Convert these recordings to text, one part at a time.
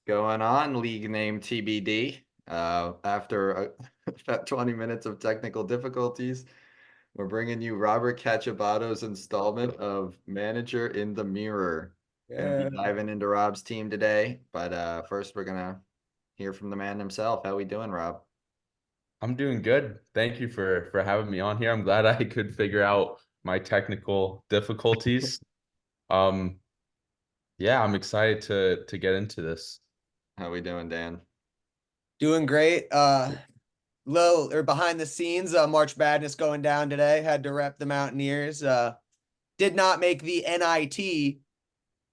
Going on? League name TBD. After about 20 minutes of technical difficulties, we're bringing you Robert Cacciabado's installment of Manager in the Mirror. Gonna be Yeah, diving into Rob's team today, but first we're gonna hear from the man himself. How we doing, Rob? I'm doing good. Thank you for having me on here. I'm glad I could figure out my technical difficulties. Um, yeah, I'm excited to get into this. How we doing, Dan? doing great. Low or behind the scenes, March Madness going down today. Had to rep the Mountaineers. Did not make the NIT,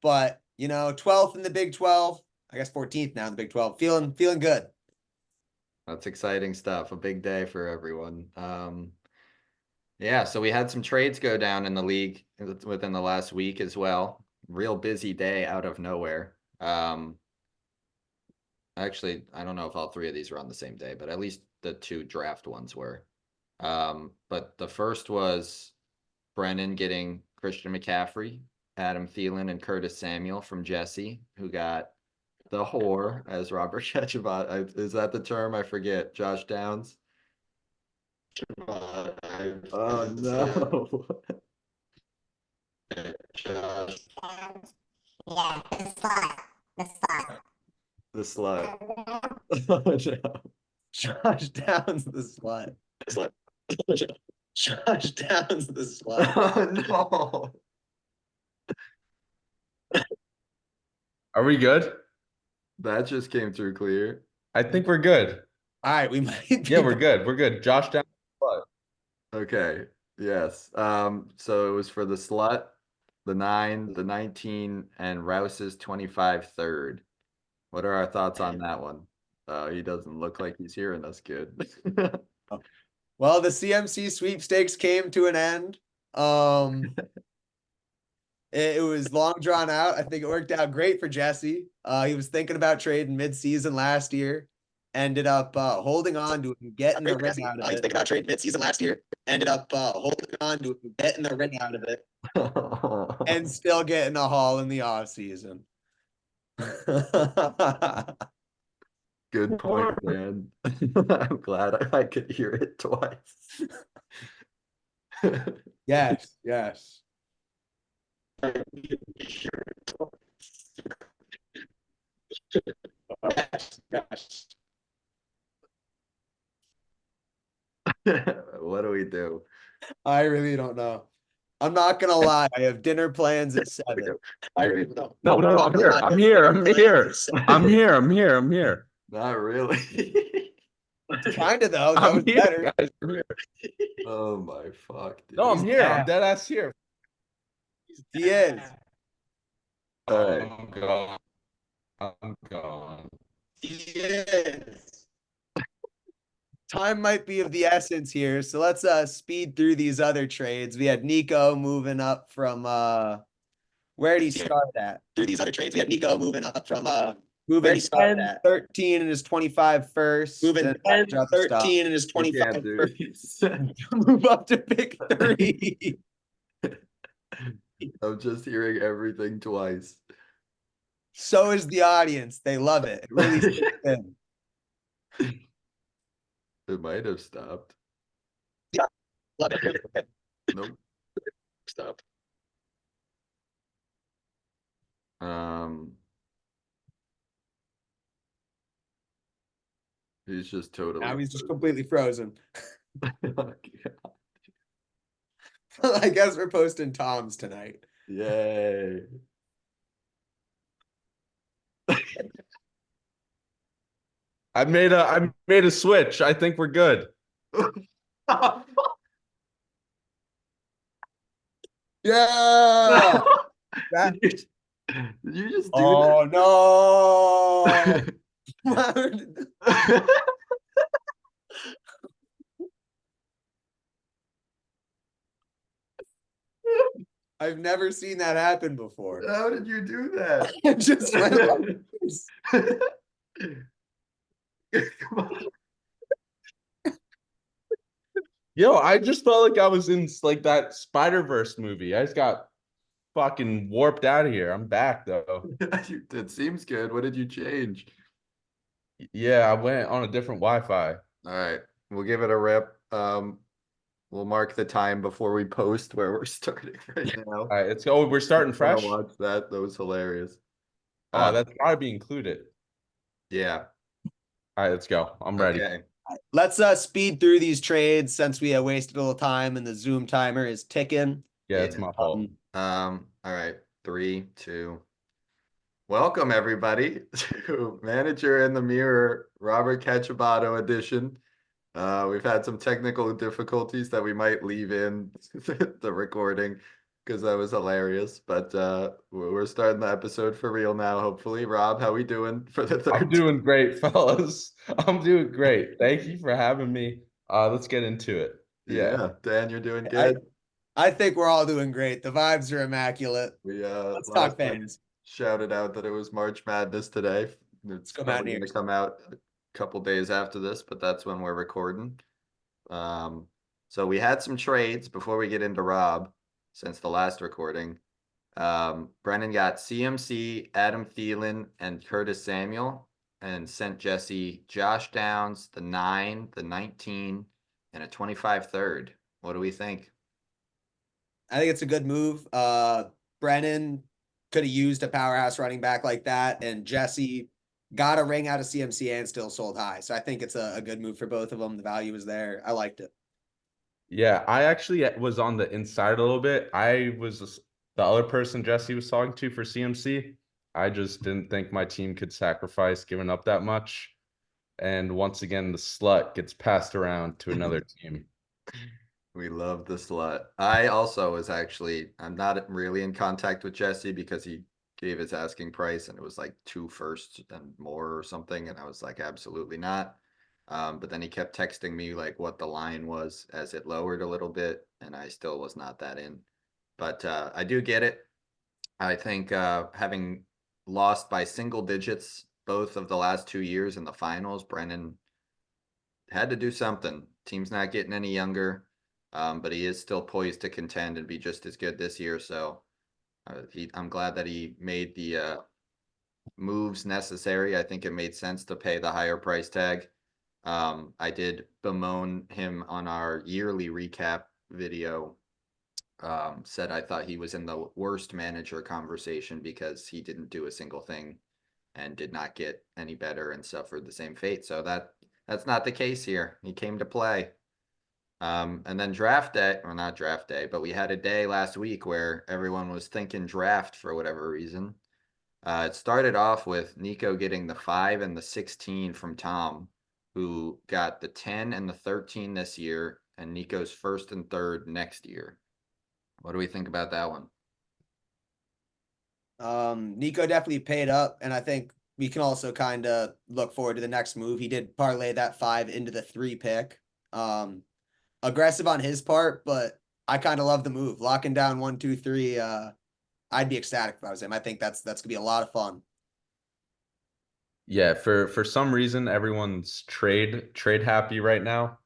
but 12th in the Big 12. I guess 14th now in the Big 12. Feeling good. That's exciting stuff. A big day for everyone. Yeah, so we had some trades go down in the league within the last week as well. Real busy day out of nowhere. Actually, I don't know if all three of these were on the same day, but at least the two draft ones were. But the first was Brennan getting Christian McCaffrey, Adam Thielen, and Curtis Samuel from Jesse, who got the whore, as Robert Shechibot. Is that the term? I forget. Josh Downs. Oh no. Josh, Yeah, the slut. The slut. the slut. Oh no. Josh Downs the slut. Slut. Josh Downs the slut. Oh no. Are we good? That just came through clear. I think we're good. All right, we might be Yeah, we're good. We're good. Josh down. Okay. Yes. So it was for the slut, the 9, the 19, and Rouse's 25 third. What are our thoughts on that one? He doesn't look like he's hearing us good. Well, the CMC sweepstakes came to an end. It was long drawn out. I think it worked out great for Jesse. He was thinking about trading mid-season last year. Ended up holding on to it, getting the ring out of it. He was thinking about trading mid-season last year. Ended up holding on to it, getting the ring out of it, and still getting a haul in the offseason. Good point, man. I'm glad I could hear it twice. Yes, yes. Yes, yes. What do we do? I really don't know. I'm not gonna lie. I have dinner plans at 7. I really don't. No, I'm here. I'm here. I'm here. I'm here. I'm here. I'm here. Not really. Kind of though. That I'm was here, better. guys. I'm here. Oh my fuck, dude. No, I'm here. I'm Yeah. dead ass here. He is. All right. I'm gone. I'm gone. He is. Time might be of the essence here, so let's speed through these other trades. We had Nico moving up from where did he start at? Through these other trades, we had Nico moving up from moving 10, 13 and his 25 first. Moving 10, 13 and his 25 first. Move up to pick 30. I'm just hearing everything twice. So is the audience. They love it. It really sticks in. It might have stopped. Yeah, love it. Nope. Stop. He's just totally. Now he's just completely frozen. Okay. I guess we're posting Tom's tonight. Yay. I made a switch. I think we're good. Yeah. Did you just do Oh that? no. I've never seen that happen before. How did you do that? It just went like this. Come on. Yo, I just felt like I was in like that Spider-Verse movie. I just got fucking warped out of here. I'm back though. It seems good. What did you change? Yeah, I went on a different Wi-Fi. All right, we'll give it a rip. We'll mark the time before we post where we're starting right now. All right, let's go. We're starting I wanna fresh. watch that. That was hilarious. Oh, that's gotta be included. Yeah. All right, let's go. I'm ready. Okay. Let's speed through these trades since we wasted a little time and the Zoom timer is ticking. Yeah, it's my fault. All right. 3, 2. Welcome everybody to Manager in the Mirror, Robert Cacciabato edition. We've had some technical difficulties that we might leave in the recording because that was hilarious. But we're starting the episode for real now, hopefully. Rob, how we doing for the third? I'm doing great, fellas. I'm doing great. Thank you for having me. Let's get into it. Yeah, Dan, you're doing I, good. I think we're all doing great. The vibes are immaculate. We Let's last talk time fans. shouted out that it was March Madness today. It's go probably going to Mountaineers. come out a couple days after this, but that's when we're recording. So we had some trades before we get into Rob since the last recording. Brennan got CMC, Adam Thielen, and Curtis Samuel, and sent Jesse Josh Downs, the 9, the 19, and a 25 third. What do we think? I think it's a good move. Brennan could have used a powerhouse running back like that, and Jesse got a ring out of CMC and still sold high. So I think it's a good move for both of them. The value is there. I liked it. Yeah, I actually was on the inside a little bit. I was the other person Jesse was talking to for CMC. I just didn't think my team could sacrifice giving up that much. And once again, the slut gets passed around to another team. We love the slut. I also was I'm not really in contact with Jesse because he gave his asking price and it was like 2 firsts and more or something. And I was like, absolutely not. But then he kept texting me like what the line was as it lowered a little bit, and I still was not that in. But I do get it. I think having lost by single digits both of the last 2 years in the finals, Brennan had to do something. Team's not getting any younger, but he is still poised to contend and be just as good this year. So I'm glad that he made the moves necessary. I think it made sense to pay the higher price tag. I did bemoan him on our yearly recap video. Said I thought he was in the worst manager conversation because he didn't do a single thing and did not get any better and suffered the same fate. So that's not the case here. He came to play. And then draft day, or not draft day, but we had a day last week where everyone was thinking draft for whatever reason. It started off with Nico getting the 5 and the 16 from Tom, who got the 10 and the 13 this year, and Nico's first and third next year. What do we think about that one? Nico definitely paid up, and I think we can also kind of look forward to the next move. He did parlay that 5 into the 3 pick. Aggressive on his part, but I kind of love the move. Locking down 1, 2, 3. I'd be ecstatic if I was him. I think that's gonna be a lot of fun. Yeah, for some reason everyone's trade happy right now.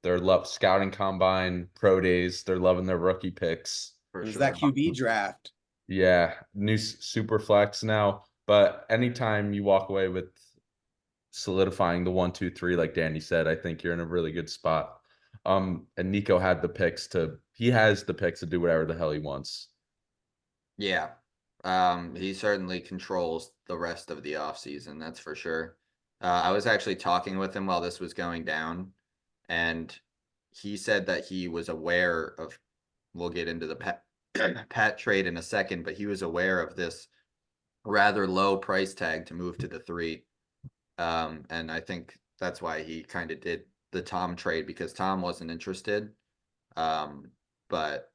They're love scouting combine, pro days, they're loving their rookie picks. For It was sure. that QB draft. Yeah, new super flex now. But anytime you walk away with solidifying the 1, 2, 3, like Danny said, I think you're in a really good spot. And Nico had the picks he has the picks to do whatever the hell he wants. Yeah. He certainly controls the rest of the offseason, that's for sure. I was actually talking with him while this was going down, and he said that he was aware of, we'll get into the Pat trade in a second, but he was aware of this rather low price tag to move to the 3. And I think that's why he kind of did the Tom trade because Tom wasn't interested. But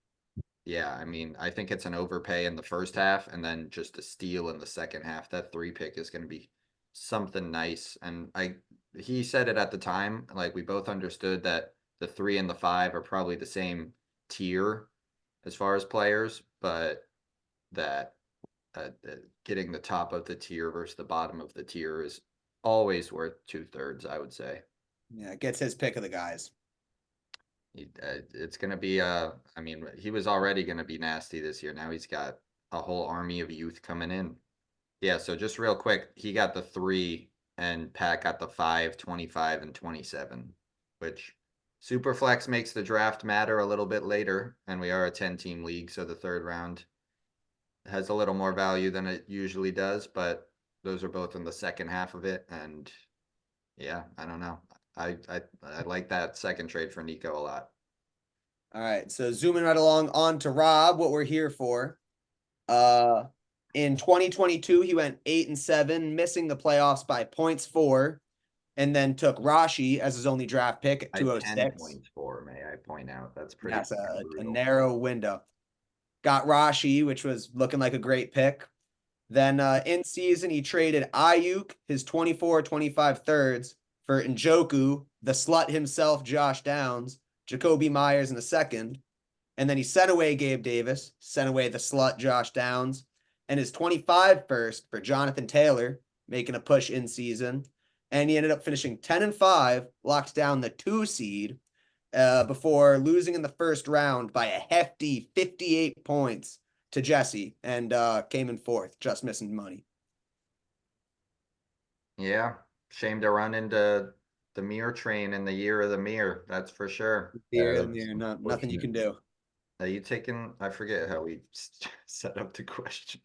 yeah, I mean, I think it's an overpay in the first half and then just a steal in the second half. That 3 pick is going to be something nice. And he said it at the time, like we both understood that the 3 and the 5 are probably the same tier as far as players, but that getting the top of the tier versus the bottom of the tier is always worth 2/3, I would say. Yeah, gets his pick of the guys. It's gonna be I mean, he was already gonna be nasty this year. Now he's got a whole army of youth coming in. Yeah, so just real quick, he got the 3 and Pat got the 5, 25, and 27, which Superflex makes the draft matter a little bit later, and we are a 10-team league, so the third round has a little more value than it usually does, but those are both in the second half of it, and yeah, I don't know. I like that second trade for Nico a lot. All right, so zooming right along on to Rob, what we're here for. In 2022, he went 8-7, missing the playoffs by 0.4, and then took Rashi as his only draft pick at I 10 206. points for, may I point out. That's pretty That's a brutal. narrow window. Got Rashi, which was looking like a great pick. Then in season, he traded Ayuk, his 24-25 thirds, for Njoku, the slut himself, Josh Downs, Jacoby Myers in the second. And then he sent away Gabe Davis, sent away the slut Josh Downs, and his 25 first for Jonathan Taylor, making a push in season. And he ended up finishing 10-5, locks down the 2 seed before losing in the first round by a hefty 58 points to Jesse and came in fourth, just missing money. Yeah, shame to run into the mirror train in the year of the mirror. That's for sure. Here Yeah, and that's there, nothing you unfortunate. can do. Are you taking? I forget how we set up the questions.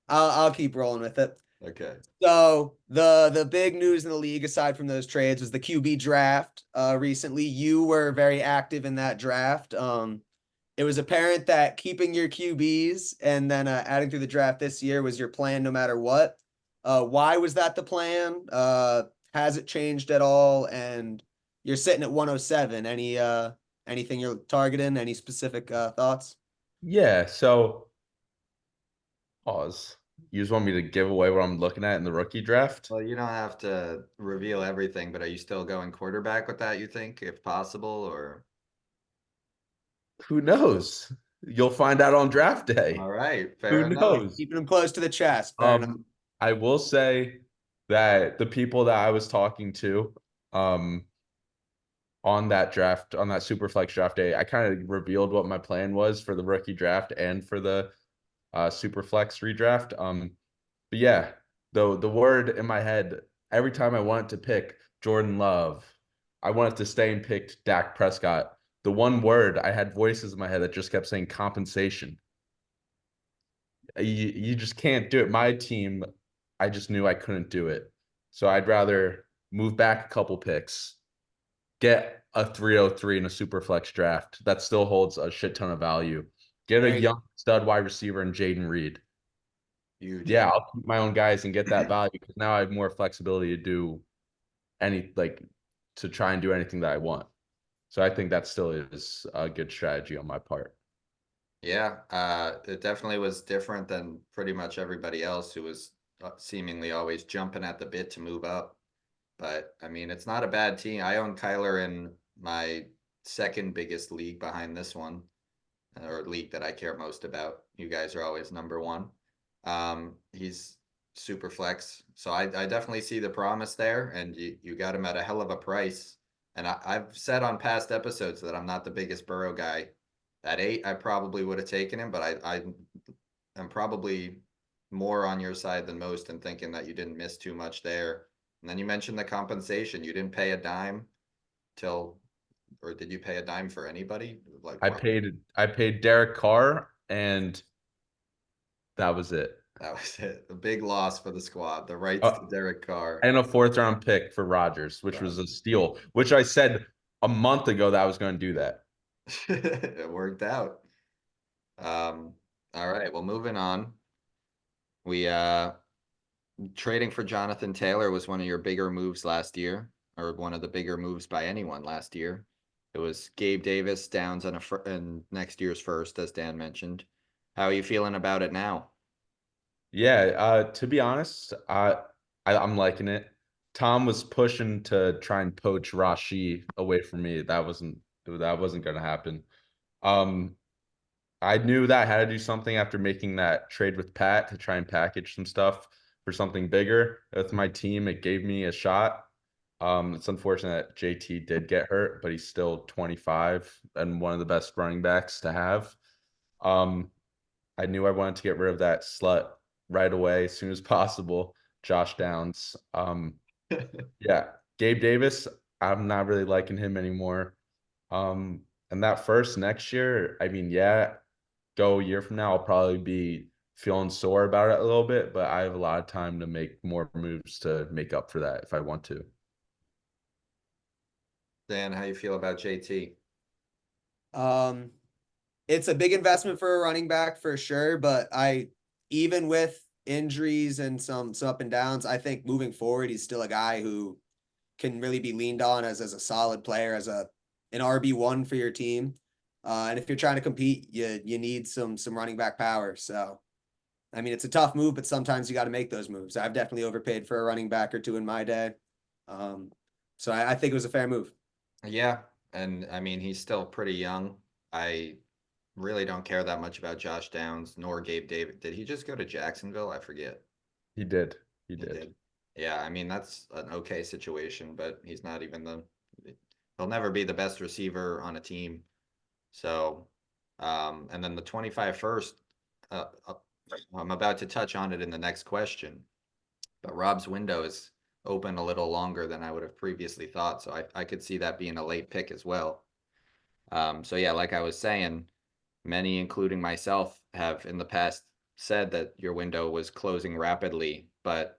I'll keep rolling with it. Okay. So the big news in the league, aside from those trades, was the QB draft. Recently, you were very active in that draft. It was apparent that keeping your QBs and then adding through the draft this year was your plan, no matter what. Why was that the plan? Has it changed at all? And you're sitting at 107. Anything you're targeting? Any specific thoughts? Yeah, so pause. You just want me to give away what I'm looking at in the rookie draft? Well, you don't have to reveal everything, but are you still going quarterback with that, you think, if possible, or? Who knows? You'll find out on draft day. All right, fair Who enough. knows? Keeping them close to the chest. Fair enough. I will say that the people that I was talking to, on that draft, on that Superflex draft day, I kind of revealed what my plan was for the rookie draft and for the Superflex redraft. But yeah, the word in my head every time I wanted to pick Jordan Love, I wanted to stay and pick Dak Prescott. The one word I had voices in my head that just kept saying compensation. You just can't do it. My team, I just knew I couldn't do it. So I'd rather move back a couple picks, get a 303 in a super flex draft that still holds a shit ton of value. Get a young stud wide receiver in Jaden Reed. Huge. Yeah, I'll keep my own guys and get that value because now I have more flexibility to do to try and do anything that I want. So I think that still is a good strategy on my part. Yeah, it definitely was different than pretty much everybody else who was seemingly always jumping at the bit to move up. But I mean, it's not a bad team. I own Kyler in my second biggest league behind this one, or league that I care most about. You guys are always number one. He's super flex, so I definitely see the promise there, and you got him at a hell of a price. And I've said on past episodes that I'm not the biggest Burrow guy. At 8, I probably would have taken him, but I am probably more on your side than most in thinking that you didn't miss too much there. And then you mentioned the compensation. You didn't pay a dime till, or did you pay a dime for anybody? Like I paid Derek Carr, and that was it. that was it. A big loss for the squad. The rights to Derek Carr. And a fourth round pick for Rodgers, which was a steal, which I said a month ago that I was going to do that. It worked out. All right, well, moving on. We trading for Jonathan Taylor was one of your bigger moves last year, or one of the bigger moves by anyone last year. It was Gabe Davis, Downs, and next year's first, as Dan mentioned. How are you feeling about it now? Yeah, to be honest, I'm liking it. Tom was pushing to try and poach Rashi away from me. That wasn't going to happen. I knew that I had to do something after making that trade with Pat to try and package some stuff for something bigger with my team. It gave me a shot. It's unfortunate that JT did get hurt, but he's still 25 and one of the best running backs to have. I knew I wanted to get rid of that slut right away as soon as possible. Josh Downs. Yeah, Gabe Davis, I'm not really liking him anymore. And that first next year, I mean, yeah, go a year from now, I'll probably be feeling sore about it a little bit, but I have a lot of time to make more moves to make up for that if I want to. Dan, how you feel about JT? It's a big investment for a running back for sure, but even with injuries and some up and downs, I think moving forward, he's still a guy who can really be leaned on as a solid player, as an RB1 for your team. And if you're trying to compete, you need some running back power. So, I mean, it's a tough move, but sometimes you got to make those moves. I've definitely overpaid for a running back or two in my day. So I think it was a fair move. Yeah, and I mean he's still pretty young. I really don't care that much about Josh Downs nor Gabe Davis. Did he just go to Jacksonville? I forget. He did. He He did. did. Yeah, I mean that's an okay situation, but he's not even he'll never be the best receiver on a team. So, and then the 25 first, I'm about to touch on it in the next question, but Rob's window is open a little longer than I would have previously thought. So I could see that being a late pick as well. So yeah, like I was saying, many, including myself, have in the past said that your window was closing rapidly, but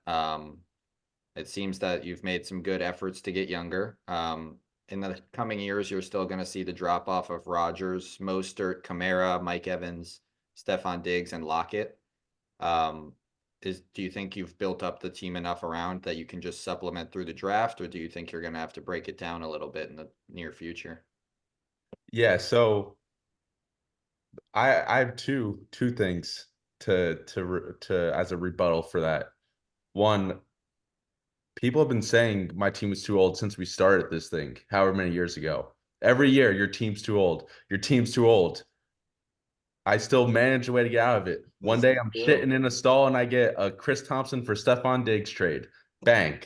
it seems that you've made some good efforts to get younger. In the coming years, you're still going to see the drop off of Rodgers, Mostert, Kamara, Mike Evans, Stephon Diggs, and Lockett. Um, do you think you've built up the team enough around that you can just supplement through the draft, or do you think you're going to have to break it down a little bit in the near future? Yeah, so I have two things to as a rebuttal for that. One, people have been saying my team is too old since we started this thing, however many years ago. Every year, your team's too old. Your team's too old. I still manage a way to get out of it. One day I'm shitting in a stall and I get a Chris Thompson for Stephon Diggs trade. Bang.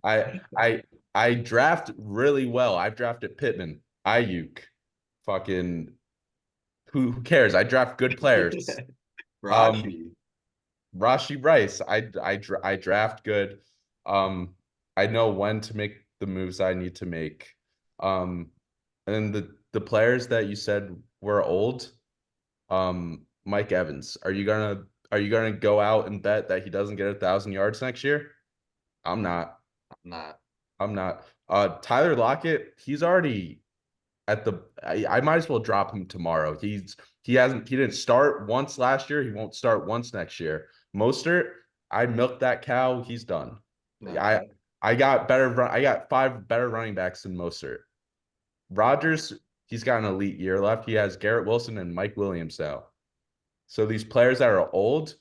I I I draft really well. I've drafted Pittman, Ayuk, fucking who cares? I draft good players. Um, Rashi. Rashi Rice, I draft good. Um, I know when to make the moves I need to make. Um, and then the players that you said were old, Mike Evans, are you gonna go out and bet that he doesn't get 1,000 yards next year? I'm not. I'm not. I'm not. Tyler Lockett, he's already at the. I might as well drop him tomorrow. He didn't start once last year. He won't start once next year. Mostert, I milked that cow. He's done. I Okay. I got better. I got 5 better running backs than Mostert. Rodgers, he's got an elite year left. He has Garrett Wilson and Mike Williams now. So these players that are old,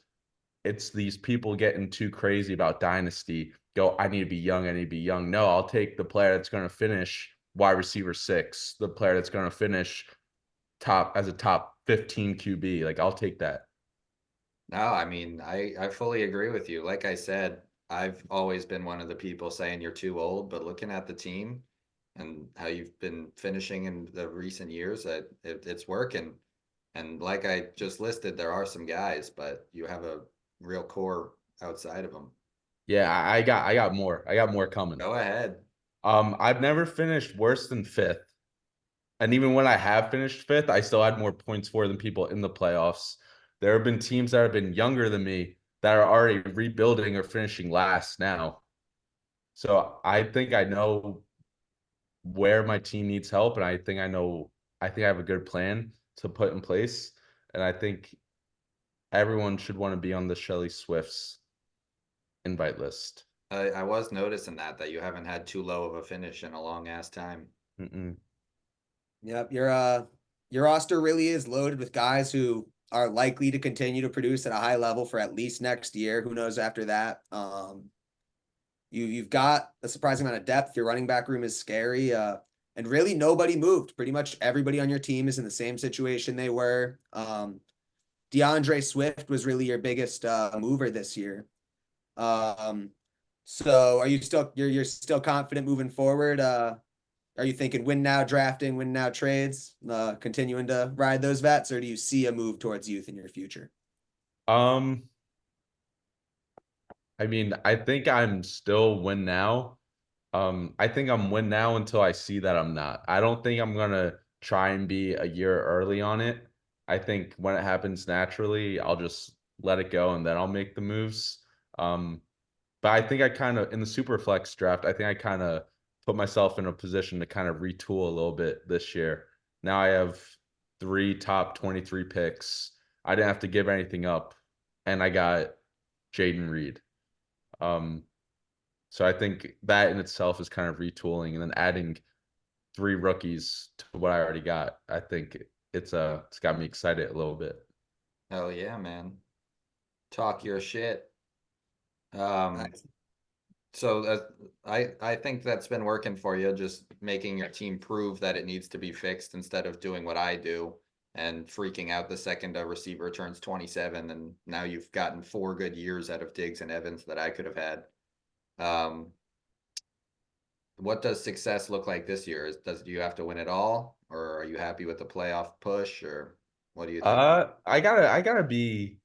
it's these people getting too crazy about dynasty. Go, I need to be young. I need to be young. No, I'll take the player that's going to finish wide receiver 6, the player that's going to finish top 15 QB. Like, I'll take that. No, I mean, I fully agree with you. Like I said, I've always been one of the people saying you're too old, but looking at the team and how you've been finishing in the recent years, it's working. And like I just listed, there are some guys, but you have a real core outside of them. Yeah, I got more. I got more coming. Go ahead. I've never finished worse than 5th. And even when I have finished 5th, I still had more points for than people in the playoffs. There have been teams that have been younger than me that are already rebuilding or finishing last now. So I think I know where my team needs help, and I think I have a good plan to put in place. And I think everyone should want to be on the Shelly Swift's invite list. I was noticing that you haven't had too low of a finish in a long ass time. Mm-mm. Yep, your roster really is loaded with guys who are likely to continue to produce at a high level for at least next year. Who knows after that? You've got a surprising amount of depth. Your running back room is scary. And really nobody moved. Pretty much everybody on your team is in the same situation they were. DeAndre Swift was really your biggest mover this year. So are you still you're still confident moving forward? Are you thinking win now drafting, win now trades, continuing to ride those vets, or do you see a move towards youth in your future? Um, I mean, I think I'm still win now. I think I'm win now until I see that I'm not. I don't think I'm gonna try and be a year early on it. I think when it happens naturally, I'll just let it go and then I'll make the moves. Um, but I think I kind of in the super flex draft, I think I kind of put myself in a position to kind of retool a little bit this year. Now I have 3 top 23 picks. I didn't have to give anything up, and I got Jaden Reed. Um, so I think that in itself is kind of retooling and then adding 3 rookies to what I already got. I think it's got me excited a little bit. Hell yeah, man. Talk your shit. Um, so I think that's been working for you, just making your team prove that it needs to be fixed instead of doing what I do and freaking out the second a receiver turns 27, and now you've gotten 4 good years out of Diggs and Evans that I could have had. What does success look like this year? Do you have to win it all, or are you happy with the playoff push, or what do you think? I gotta be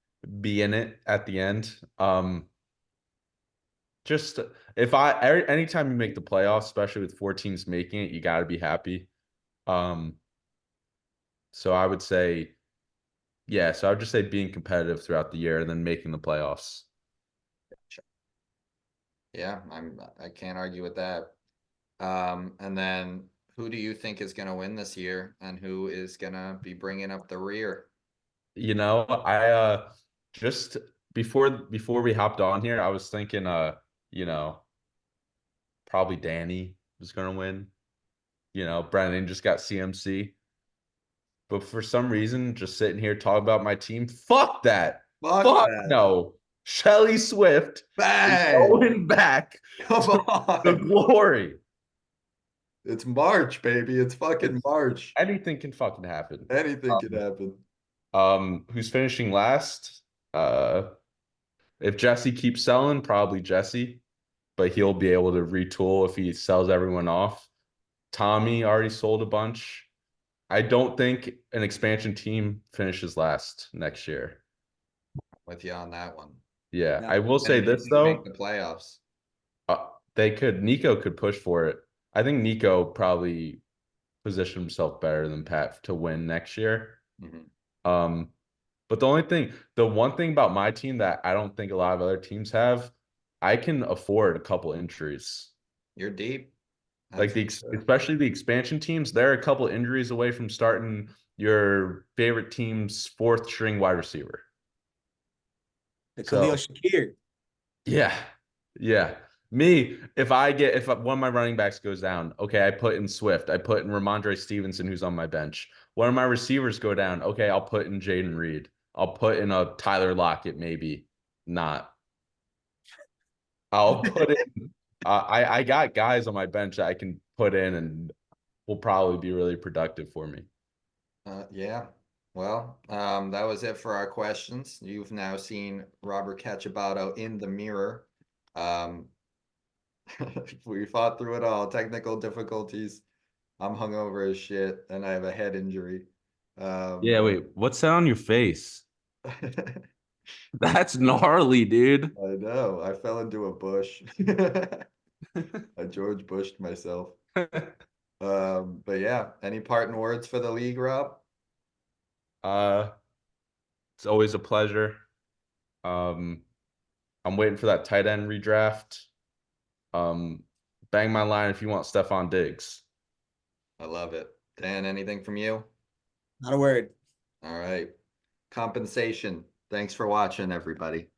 in it at the end. Just anytime you make the playoffs, especially with 4 teams making it, you gotta be happy. Um, so I would say, yeah, so I would just say being competitive throughout the year and then making the playoffs. Yeah, I can't argue with that. And then who do you think is going to win this year, and who is going to be bringing up the rear? You know, I just before we hopped on here, I was thinking you know, probably Danny was gonna win. You know, Brennan just got CMC. But for some reason, just sitting here talking about my team, fuck that. Fuck Fuck that. no. Shelly Swift is Bang! going back Come to the on. glory. It's March, baby. It's fucking March. Anything can fucking happen. Anything can happen. Who's finishing last? If Jesse keeps selling, probably Jesse, but he'll be able to retool if he sells everyone off. Tommy already sold a bunch. I don't think an expansion team finishes last next year. With you on that one. Yeah, No. I will say And this you make though. the playoffs. Nico could push for it. I think Nico probably positioned himself better than Pat to win next year. Mhm. Um, but the one thing about my team that I don't think a lot of other teams have, I can afford a couple injuries. You're deep. Like That's for sure. especially the expansion teams, they're a couple injuries away from starting your favorite team's 4th string wide receiver. The Khalil So Shakir. yeah, yeah. If one of my running backs goes down, okay, I put in Swift, I put in Ramondre Stevenson, who's on my bench. One of my receivers go down, okay, I'll put in Jaden Reed. I'll put in a Tyler Lockett, maybe not. I'll put in. I got guys on my bench that I can put in and will probably be really productive for me. Yeah. Well, that was it for our questions. You've now seen Robert Cacciabato in the mirror. Um, we fought through it all. Technical difficulties. I'm hungover as shit, and I have a head injury. Yeah, Um, wait, what's that on your face? I That's gnarly, dude. know. I fell into a bush. I George Bushed myself. But yeah, any parting words for the league, Rob? Uh, it's always a pleasure. Um, I'm waiting for that tight end redraft. Um, bang my line if you want Stephon Diggs. I love it. Dan, anything from you? Not a word. All right. Compensation. Thanks for watching, everybody.